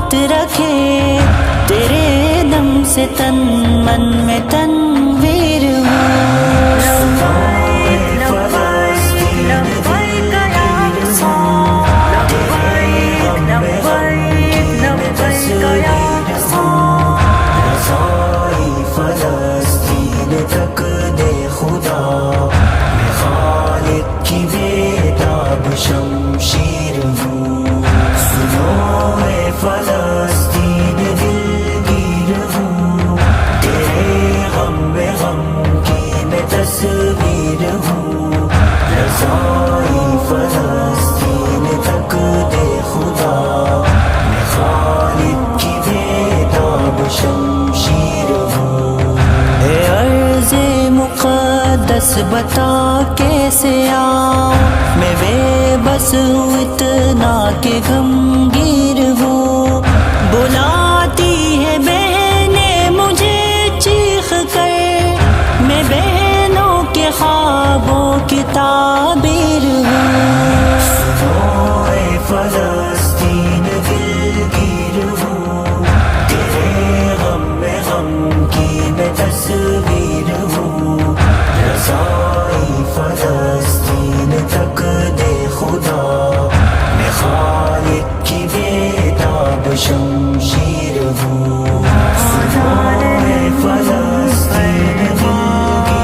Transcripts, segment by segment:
بات رکھے، تیرے دم سے تن من میں تنویر ہوں۔ فلسطین تک دے خدا، میں خالق کی بیتاب شمشیر ہوں۔ سنو اے فلسطین دلگیر ہوں، تیرے غم میں غم کی میں تصویر ہوں۔ رضائی فلسطین تک دے خدا، میں خالق کی بیتاب شمشیر ہوں۔ اے عرض مقدس بتا کیسے آؤں، میں بے بس ہوں اتنا کہ غمگیر ہوں۔ بلاتی ہے بہنیں مجھے چیخ کر، میں بہنوں کے خوابوں کی تعبیر ہوں۔ سنو اے فلسطین دلگیر ہوں، تیرے غم میں غم کی میں تصویر ہوں۔ رضائی فلسطین تک دے خدا، میں خالق کی بیتاب شمشیر ہوں۔ سنو اے فلسطین دلگیر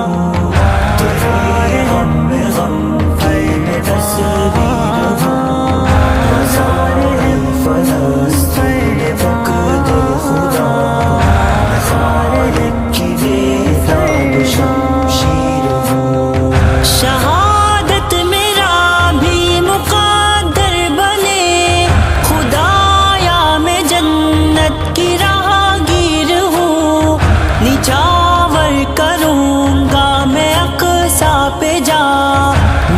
ہوں، تیرے غم میں غم کی میں تصویر ہوں۔ رضائی فلسطین تک دے خدا، میں خالق کی بیتاب شمشیر ہوں۔ شہادت میرا بھی مقدر بنے، خدایا میں جنت کی راہگیر ہوں۔ نچھاور کروں گا میں اقصی پہ جا،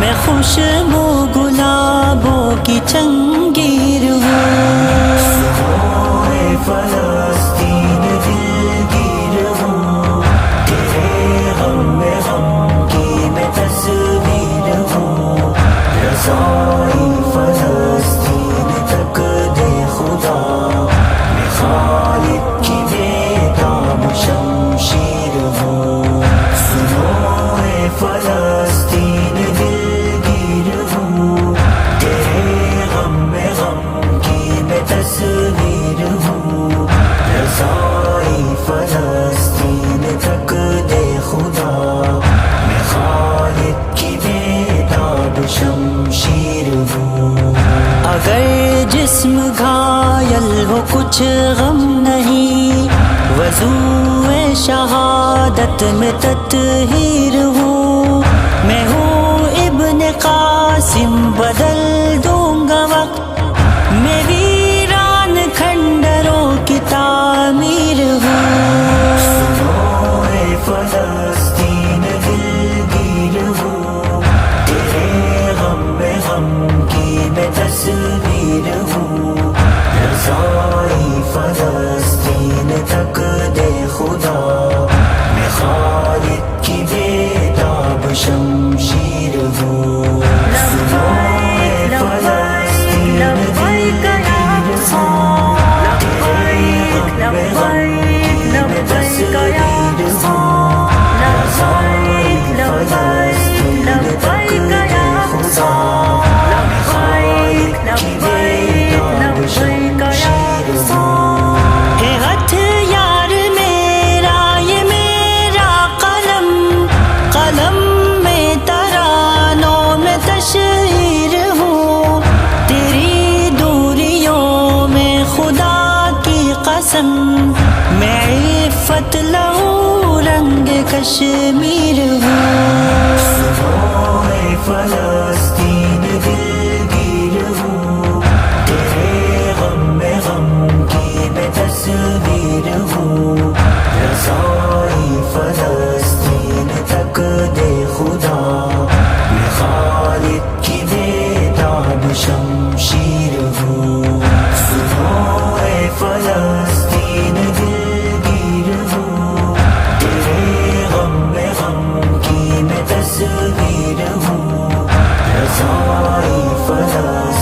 میں خوشبو گلابوں کی چنگیر ہوں۔ سنو اے فلسطین دلگیر ہوں، تیرے غم میں غم کی میں تصویر ہوں۔ رضائی فلسطین تک دے خدا، میں خالق کی بیتاب شمشیر ہوں۔ سنو اے فلسطین دلگیر ہوں، تیرے غم میں غم کی میں تصویر ہوں۔ رضائی فلسطین تک دے خدا، میں خالق کی بیتاب شمشیر ہوں۔ اگر جسم گھائل ہو کچھ غم نہیں، وضوء شہادت میں تطہیر ہوں۔ میں ہوں ابن قاسم بدل دوں گا وقت، میں ویران کھنڈروں کی تعمیر ہوں۔ سنو اے فلسطین دلگیر ہوں، تیرے غم میں غم کی میں تصویر ہوں۔ رضائی فلسطین تک دے خدا، میں خالق کی بیتاب شمشیر ہوں۔ سنو اے فلسطین دلگیر ہوں، تیرے غم میں غم کی میں تصویر ہوں۔ رضائی فلسطین تک دے خدا، میں خالق کی بیتاب شمشیر ہوں۔ ہے ہتھ یار میرا یہ میرا قلم، قلم میں ترانوں میں تشہیر ہوں۔ تیری دوریوں میں خدا کی قسم، میں عفت لہو رنگ کشمیر ہوں۔ سنو اے فلسطین دلگیر ہوں، تیرے غم میں غم کی میں تصویر ہوں۔ رضائی فلسطین تک دے خدا، میں خالق کی بیتاب شمشیر ہوں۔ سنو اے فلسطین دلگیر ہوں، تیرے غم میں غم کی میں تصویر ہوں۔ رضائی فلسطین